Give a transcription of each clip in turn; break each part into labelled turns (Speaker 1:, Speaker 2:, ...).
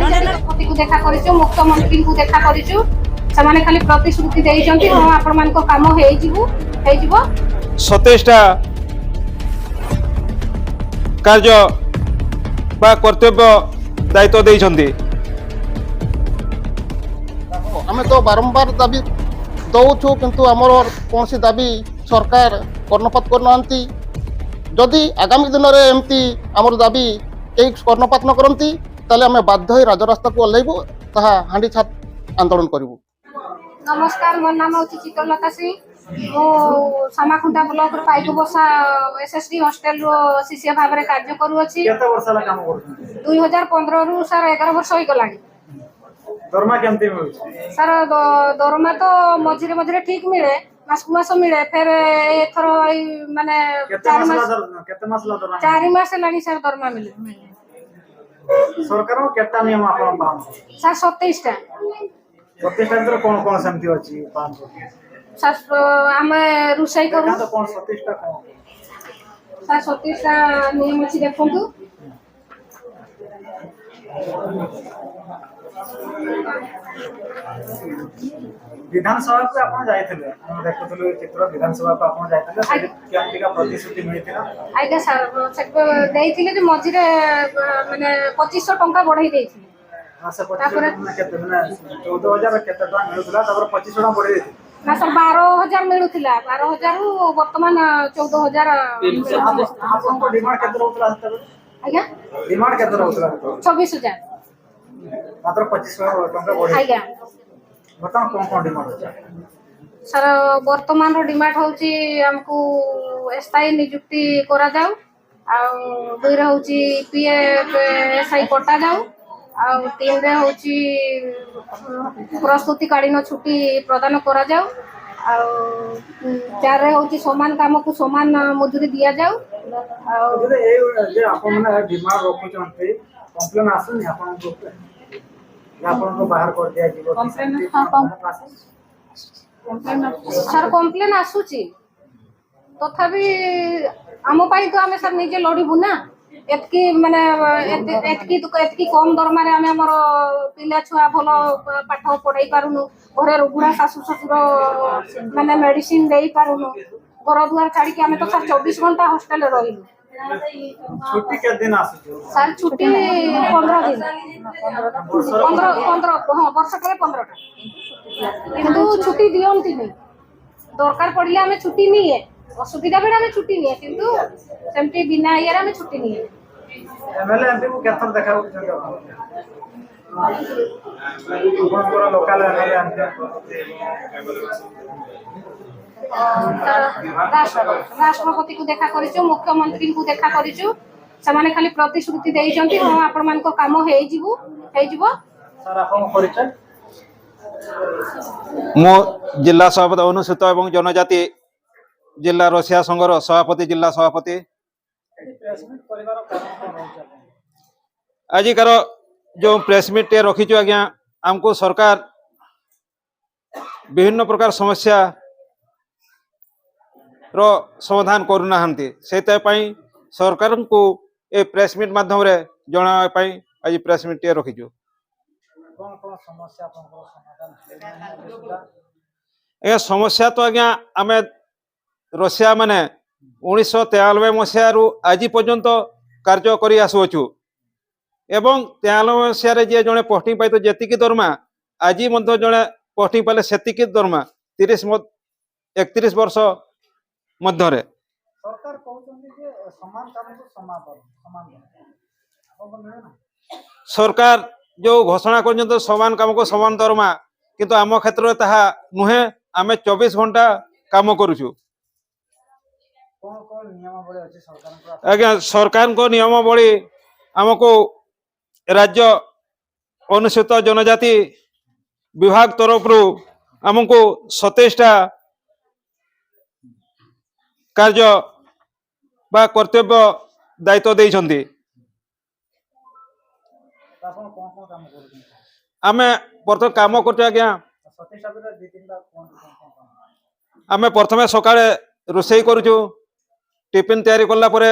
Speaker 1: ରାଷ୍ଟ୍ରପତିକୁ ଦେଖା କରିଛୁ, ମୁଖ୍ୟମନ୍ତ୍ରୀଙ୍କୁ ଦେଖା କରିଛୁ। ସେମାନେ ଖାଲି ପ୍ରତିଶ୍ରୁତି ଦେଇଛନ୍ତି ହଁ ଆପଣମାନଙ୍କ କାମ ହେଇଯିବ।
Speaker 2: 27ଟା କାର୍ଯ୍ୟ ବା କର୍ତ୍ତବ୍ୟ ଦାୟିତ୍ୱ ଦେଇଛନ୍ତି।
Speaker 3: ଆମେ ତ ବାରମ୍ବାର ଦାବି ଦଉଛୁ କିନ୍ତୁ ଆମର କୌଣସି ଦାବି ସରକାର କର୍ଣ୍ଣପାତ କରୁନାହାନ୍ତି। ଯଦି ଆଗାମୀ ଦିନରେ ଏମିତି ଆମର ଦାବି କେହି କର୍ଣ୍ଣପାତ ନ କରନ୍ତି ତାହେଲେ ଆମେ ବାଧ୍ୟ ହୋଇ ରାଜରାସ୍ତାକୁ ଓହ୍ଲାଇବୁ, ତାହା ହାଣ୍ଡି ଛାପ ଆନ୍ଦୋଳନ କରିବୁ।
Speaker 1: ନମସ୍କାର, ମୋ ନାମ ହେଉଛି ଚିତ୍ରଲତା ସିଂ। ମୁଁ ସାମାଖୁଣ୍ଟା ବ୍ଲକର ପାଇକ ବସା SSD ହଷ୍ଟେଲର ଶିଷ୍ୟ ଭାବରେ କାର୍ଯ୍ୟ କରୁଅଛି। 2015ରୁ ସାର୍ 11 ବର୍ଷ ହୋଇଗଲାଣି।
Speaker 4: ଦରମା କେମିତି ମିଳୁଛି?
Speaker 1: ସାର୍ ଦରମା ତ ମଝିରେ ମଝିରେ ଠିକ ମିଳେ, ମାସକୁ ମାସ ମିଳେ। ଫେର ଏଥର ଏଇ ମାନେ 4 ମାସ ହେଲାଣି ସାର୍ ଦରମା ମିଳେ।
Speaker 4: ସରକାରଙ୍କ କେତେ ନିୟମ ଆପଣ ପାଳନ?
Speaker 1: ସାର୍ 27ଟା।
Speaker 4: 27ଟା ଭିତରେ କଣ କଣ ସେମିତି ଅଛି ପାଳନ?
Speaker 1: ସାର୍ ଆମେ ରୋଷେଇ କରୁ।
Speaker 4: କଣ 27ଟା କଣ?
Speaker 1: ସାର୍ 27ଟା ନିୟମ ଅଛି, ଦେଖନ୍ତୁ।
Speaker 4: ବିଧାନସଭାକୁ ଆପଣ ଯାଇଥିଲେ, ଆମେ ଦେଖୁଥିଲୁ ଚିତ୍ର। ବିଧାନସଭାକୁ ଆପଣ ଯାଇଥିଲେ, ସେଠି କେମିତିକା ପ୍ରତିଶ୍ରୁତି ମିଳିଥିଲା?
Speaker 1: ଆଜ୍ଞା ସାର୍, ଦେଇଥିଲେ ଯେ ମଝିରେ ମାନେ 2500 ଟଙ୍କା ବଢେଇ ଦେଇଥିଲେ।
Speaker 4: ତାପରେ କେତେ ମାନେ 14,000 କେତେ ଟଙ୍କା ମିଳୁଥିଲା, ତାପରେ 2500 ଟଙ୍କା ବଢେଇ ଦେଇଥିଲେ।
Speaker 1: ନା ସାର୍ 12,000 ମିଳୁଥିଲା। 12,000ରୁ ବର୍ତ୍ତମାନ 14,000।
Speaker 4: ଆପଣଙ୍କ ଡିମାଣ୍ଡ କେତେ ରହୁଥିଲା ସେତେବେଳେ?
Speaker 1: ଆଜ୍ଞା
Speaker 4: ଡିମାଣ୍ଡ କେତେ ରହୁଥିଲା?
Speaker 1: 24,000।
Speaker 4: ମାତ୍ର 2500 ଟଙ୍କା ବଢେଇ।
Speaker 1: ଆଜ୍ଞା
Speaker 4: ବର୍ତ୍ତମାନ କଣ କଣ ଡିମାଣ୍ଡ ଅଛି?
Speaker 1: ସାର୍ ବର୍ତ୍ତମାନର ଡିମାଣ୍ଡ ହେଉଛି ଆମକୁ ସ୍ଥାୟୀ ନିଯୁକ୍ତି କରାଯାଉ, ଆଉ 2ରେ ହେଉଛି PF SI କଟାଯାଉ, ଆଉ 3ରେ ହେଉଛି ପ୍ରସ୍ତୁତିକାଳୀନ ଛୁଟି ପ୍ରଦାନ କରାଯାଉ, ଆଉ 4ରେ ହେଉଛି ସମାନ କାମକୁ ସମାନ ମଜୁରୀ ଦିଆଯାଉ। ଆଉ
Speaker 4: ଯେ ଆପଣମାନେ ଡିମାଣ୍ଡ ରଖୁଛନ୍ତି, କମ୍ପ୍ଲେନ୍ ଆସୁନି ଆପଣଙ୍କ ଉପରେ? ଆପଣଙ୍କୁ ବାହାର କରିଦିଆଯିବ?
Speaker 1: ସାର୍ କମ୍ପ୍ଲେନ୍ ଆସୁଛି, ତଥାପି ଆମ ପାଇଁ ତ ଆମେ ସାର୍ ନିଜେ ଲଢ଼ିବୁ ନା। ଏତିକି ମାନେ ଏତିକି କମ ଦରମାରେ ଆମେ ଆମର ପିଲା ଛୁଆ ଭଲ ପାଠ ପଢେଇ ପାରୁନୁ। ଘରେ ବୁଢା ଶାଶୁ ଶ୍ୱଶୁର ମାନେ ମେଡିସିନ ଦେଇ ପାରୁନୁ। ଘର ଦୁଆର ଛାଡିକି ଆମେ ତ ସାର୍ 24 ଘଣ୍ଟା ହଷ୍ଟେଲରେ ରହିଲୁ।
Speaker 4: ଛୁଟି କେତେ ଦିନ ଆସୁଛି?
Speaker 1: ସାର୍ ଛୁଟି 15 ଦିନ। 15 ହଁ, ବର୍ଷକରେ 15ଟା। କିନ୍ତୁ ଛୁଟି ଦିଅନ୍ତିନି। ଦରକାର ପଡ଼ିଲେ ଆମେ ଛୁଟି ନିଏ, ଅସୁବିଧା ବେଳେ ଆମେ ଛୁଟି ନିଏ, କିନ୍ତୁ ସେମିତି ବିନା ଇଏରେ ଆମେ ଛୁଟି ନିଏ।
Speaker 4: MLA MPଙ୍କୁ କେତେଥର ଦେଖା କରୁଛନ୍ତି ଆପଣଙ୍କର ଲୋକାଲ MLA MP?
Speaker 1: ରାଷ୍ଟ୍ରପତିକୁ ଦେଖା କରିଛୁ, ମୁଖ୍ୟମନ୍ତ୍ରୀଙ୍କୁ ଦେଖା କରିଛୁ। ସେମାନେ ଖାଲି ପ୍ରତିଶ୍ରୁତି ଦେଇଛନ୍ତି ହଁ ଆପଣମାନଙ୍କ କାମ ହେଇଯିବ।
Speaker 4: ସାର୍ ଆପଣଙ୍କ ପରିଚୟ?
Speaker 2: ମୁଁ ଜିଲ୍ଲା ସଭାପତି ଅନୁସୂଚିତ ଏବଂ ଜନଜାତି ଜିଲ୍ଲା ରସିଆ ସଂଘର ସଭାପତି, ଜିଲ୍ଲା ସଭାପତି। ଆଜିକାର जो प्रेसमिट टे रखीचु आज्ञा, आमको सरकार विभिन्न प्रकार समस्या रो समाधान करूना से सरकार को ए प्रेसमिट माध्यम रे जणावा पई आज प्रेसमिट टे रखीचु। ए समस्या तो आज्ञा आमे रशिया माने 1993 मसीह आज पर्यंत कार्य करी आसुछु एवं 93 मसीह जे जड़े पोस्टिंग पाई तो जेतिकी दरमा आज जड़े पोस्टिंग पाले सेतिकी दरमा 31 वर्ष मध्य सरकार जो घोषणा कर समान काम को समान दरमा, किंतु आम क्षेत्र में ताहा नुहे। आमे 24 घंटा काम करूछु। आज्ञा सरकार को नियमावली आमको राज्य अनुसूचित जनजाति विभाग तरफ आमको 27टा कार्य बा कर्तव्य दायित्व देइछन्ति। आमे प्रथम काम करते आज्ञा, आमे प्रथमे सकाळे रोषेई करूछु, টিଫିନ ତିଆରି କଲା ପରେ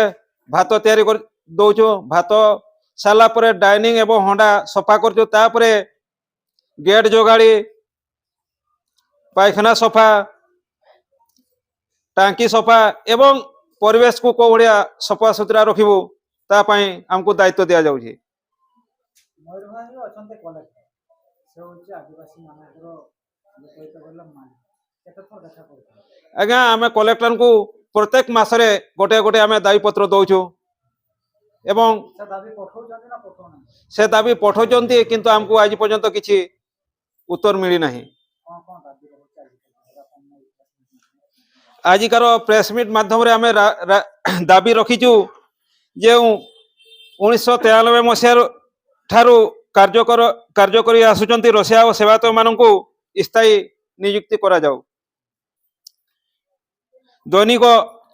Speaker 2: ଭାତ ତିଆରି କରି ଦଉଛୁ। ଭାତ ସାରିଲା ପରେ ଡାଇନିଂ ଏବଂ ହଣ୍ଡା ସଫା କରୁଛୁ। ତାପରେ ଗେଟ୍ ଯୋଗାଡ଼ି, ପାଇଖାନା ସଫା, ଟାଙ୍କି ସଫା ଏବଂ ପରିବେଶକୁ କୋଉ ଭଳିଆ ସଫା ସୁତୁରା ରଖିବୁ ତା ପାଇଁ ଆମକୁ ଦାୟିତ୍ୱ ଦିଆଯାଉଛି।
Speaker 4: ମୟୂରଭଞ୍ଜରେ ଅଛନ୍ତି କଲେକ୍ଟର, ସେ ହେଉଛି ଆଦିବାସୀ ମାନଙ୍କର ବିପରୀତ ବୋଲେ ମାଲିକ। କେତେ ଥର ଦେଖା କରୁଥିଲେ?
Speaker 2: ଆଜ୍ଞା, ଆମେ କଲେକ୍ଟରଙ୍କୁ ପ୍ରତ୍ୟେକ ମାସରେ ଗୋଟିଏ ଗୋଟିଏ ଆମେ ଦାବିପତ୍ର ଦଉଛୁ ଏବଂ
Speaker 4: ସେ ଦାବି ପଠଉଛନ୍ତି ନା ପଠଉନାହାନ୍ତି?
Speaker 2: ସେ ଦାବି ପଠାଉଛନ୍ତି, କିନ୍ତୁ ଆମକୁ ଆଜି ପର୍ଯ୍ୟନ୍ତ କିଛି ଉତ୍ତର ମିଳିନାହିଁ।
Speaker 4: କ'ଣ କ'ଣ ଦାବି ରହୁଛି ଆଜିକାଲି?
Speaker 2: ଆଜିକାର ପ୍ରେସ୍ ମିଟ୍ ମାଧ୍ୟମରେ ଆମେ ଦାବି ରଖିଛୁ ଯେଉଁ 1993 ମସିହାରୁ ଠାରୁ କାର୍ଯ୍ୟ କରି ଆସୁଛନ୍ତି ରୋଷେଇଆ ଓ ସେବାୟତମାନଙ୍କୁ ସ୍ଥାୟୀ ନିଯୁକ୍ତି କରାଯାଉ। ଦୈନିକ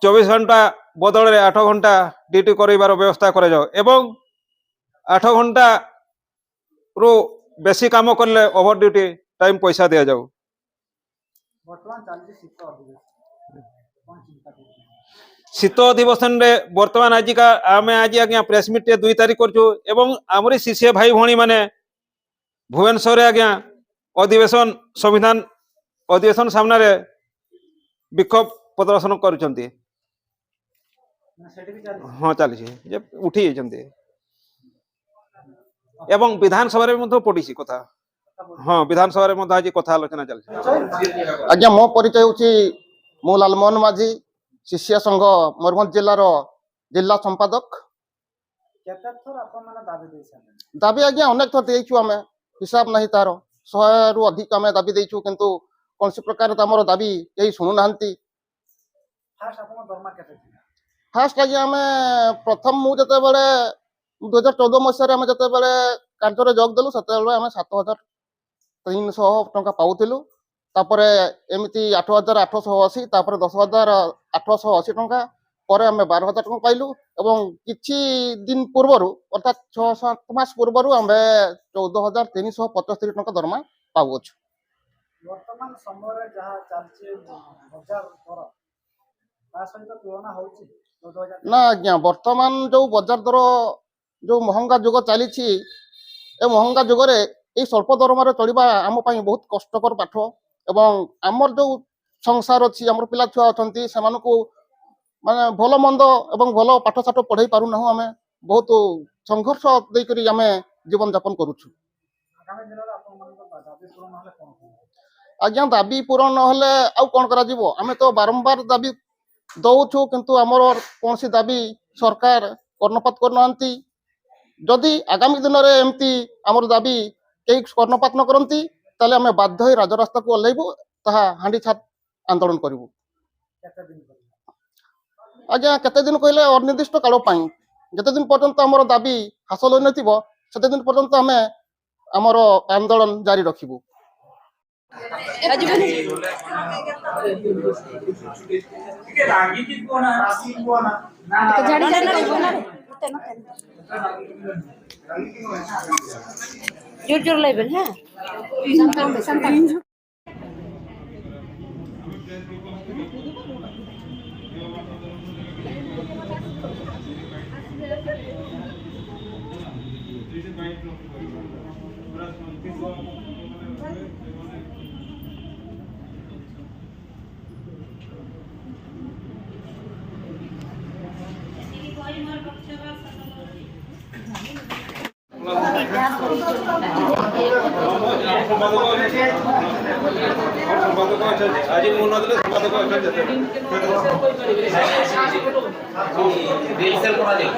Speaker 2: 24 ଘଣ୍ଟା ବଦଳରେ 8 ଘଣ୍ଟା ଡ୍ୟୁଟି କରିବାର ବ୍ୟବସ୍ଥା କରାଯାଉ ଏବଂ 8 ଘଣ୍ଟାରୁ ବେଶୀ କାମ କଲେ ଓଭର ଡ୍ୟୁଟି ଟାଇମ୍ ପଇସା ଦିଆଯାଉ।
Speaker 4: ବର୍ତ୍ତମାନ ଚାଲିଛି ଶୀତ ଅଧିବେଶନ, କ'ଣ ଚିନ୍ତା କରୁଛନ୍ତି?
Speaker 2: ଶୀତ ଅଧିବେଶନରେ ବର୍ତ୍ତମାନ ଆମେ ଆଜି ଆଜ୍ଞା ପ୍ରେସ୍ ମିଟ୍ 2 ତାରିଖ କରୁଛୁ ଏବଂ ଆମରି ଶିଷ୍ୟ ଭାଇ ଭଉଣୀମାନେ ଭୁବନେଶ୍ୱରରେ ଆଜ୍ଞା ସମ୍ବିଧାନ ଅଧିବେଶନ ସାମ୍ନାରେ ବିକ୍ଷୋଭ ପ୍ରଦର୍ଶନ କରୁଛନ୍ତି।
Speaker 4: ନା ସେଠି ବି ଚାଲିଛି?
Speaker 2: ହଁ, ଚାଲିଛି ଯେ ଉଠି ଯାଇଛନ୍ତି ଏବଂ ବିଧାନସଭାରେ ମଧ୍ୟ ପଡ଼ିଛି କଥା। ହଁ, ବିଧାନସଭାରେ ମଧ୍ୟ ଆଜି କଥା ଆଲୋଚନା ଚାଲିଛି।
Speaker 3: ଆଜ୍ଞା, ମୋ ପରିଚୟ ହେଉଛି ମୁଁ ଲାଲମୋହନ ମାଝୀ, ଶିଷ୍ୟ ସଂଘ ମୟୂରଭଞ୍ଜ ଜିଲ୍ଲାର ଜିଲ୍ଲା ସମ୍ପାଦକ।
Speaker 4: କେତେ ଥର ଆପଣମାନେ ଦାବି ଦେଇଛନ୍ତି?
Speaker 3: ଦାବି ଆଜ୍ଞା ଅନେକ ଥର ଦେଇଛୁ, ଆମେ ହିସାବ ନାହିଁ ତାର। 100ରୁ ଅଧିକ ଆମେ ଦାବି ଦେଇଛୁ, କିନ୍ତୁ କୌଣସି ପ୍ରକାର ଆମର ଦାବି କେହି ଶୁଣୁନାହାନ୍ତି।
Speaker 4: ଫାଷ୍ଟ ଆପଣଙ୍କ ଦରମା କେତେ ଥିଲା?
Speaker 3: ଫାଷ୍ଟ ଆଜ୍ଞା ମୁଁ ଯେତେବେଳେ 2014 ମସିହାରେ ଆମେ ଯେତେବେଳେ କାର୍ଯ୍ୟରେ ଯୋଗ ଦେଲୁ, ସେତେବେଳେ ଆମେ 7,300 ଟଙ୍କା ପାଉଥିଲୁ। ତାପରେ ଏମିତି 8,880, ତାପରେ 10,880 ଟଙ୍କା, ପରେ ଆମେ 12,000 ଟଙ୍କା ପାଇଲୁ ଏବଂ କିଛି ଦିନ ପୂର୍ବରୁ ଅର୍ଥାତ୍ 6-7 ମାସ ପୂର୍ବରୁ ଆମେ 14,375 ଟଙ୍କା ଦରମା ପାଉଅଛୁ।
Speaker 4: ବର୍ତ୍ତମାନ ସମୟରେ ଯାହା ଚାଲିଛି ବଜାର ଦର, ତା ସହିତ ତୁଳନା ହେଉଛି?
Speaker 3: ନା ଆଜ୍ଞା, ବର୍ତ୍ତମାନ ଯୋଉ ବଜାର ଦର, ଯୋଉ ମହଙ୍ଗା ଯୁଗ ଚାଲିଛି, ଏ ମହଙ୍ଗା ଯୁଗରେ ଏଇ ସ୍ୱଳ୍ପ ଦରମାରେ ଚଳିବା ଆମ ପାଇଁ ବହୁତ କଷ୍ଟକର ପାଠ ଏବଂ ଆମର ଯୋଉ ସଂସାର ଅଛି, ଆମର ପିଲା ଛୁଆ ଅଛନ୍ତି, ସେମାନଙ୍କୁ ମାନେ ଭଲ ମନ୍ଦ ଏବଂ ଭଲ ପାଠଶାଠ ପଢ଼େଇ ପାରୁନାହୁଁ। ଆମେ ବହୁତ ସଂଘର୍ଷ ଦେଇକରି ଆମେ ଜୀବନଯାପନ କରୁଛୁ।
Speaker 4: ଆଗାମୀ ଦିନରେ ଆପଣମାନଙ୍କ ଦାବି ପୂରଣ ହେଲେ କ'ଣ କରିବେ?
Speaker 3: ଆଜ୍ଞା, ଦାବି ପୂରଣ ନହେଲେ ଆଉ କ'ଣ କରାଯିବ? ଆମେ ତ ବାରମ୍ବାର ଦାବି ଦଉଛୁ, କିନ୍ତୁ ଆମର କୌଣସି ଦାବି ସରକାର କର୍ଣ୍ଣପାତ କରୁନାହାନ୍ତି। ଯଦି ଆଗାମୀ ଦିନରେ ଏମିତି ଆମର ଦାବି କେହି କର୍ଣ୍ଣପାତ ନ କରନ୍ତି, ତାହେଲେ ଆମେ ବାଧ୍ୟ ହୋଇ ରାଜରାସ୍ତାକୁ ଓହ୍ଲାଇବୁ, ତାହା ହାଣ୍ଡି ଛାପ ଆନ୍ଦୋଳନ କରିବୁ।
Speaker 4: କେତେ ଦିନ କରିବେ?
Speaker 3: ଆଜ୍ଞା, କେତେ ଦିନ କହିଲେ ଅନିର୍ଦ୍ଦିଷ୍ଟ କାଳ ପାଇଁ। ଯେତେ ଦିନ ପର୍ଯ୍ୟନ୍ତ ଆମର ଦାବି ହାସଲ ହୋଇନଥିବ, ସେତେ ଦିନ ପର୍ଯ୍ୟନ୍ତ ଆମେ ଆମର ଆନ୍ଦୋଳନ ଜାରି ରଖିବୁ।
Speaker 5: জোর লাগবেন, হ্যাঁ।
Speaker 2: ଆଜି ମୁଁ ନଦେଲେ ସମ୍ପାଦକ ଅଛନ୍ତି।
Speaker 6: ରିହର୍ସାଲ କରାଯାଏ।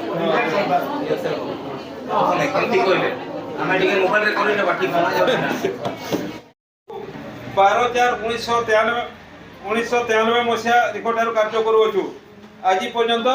Speaker 6: କେମିତି କହିଲେ ଆମେ ଟିକେ ମୋବାଇଲରେ କରିନେବା, ଠିକ ଶୁଣାଯାଉଛି ନା?
Speaker 2: 12/4/1993 ମସିହା ରିପୋର୍ଟରୁ କାର୍ଯ୍ୟ କରୁଅଛୁ। ଆଜି ପର୍ଯ୍ୟନ୍ତ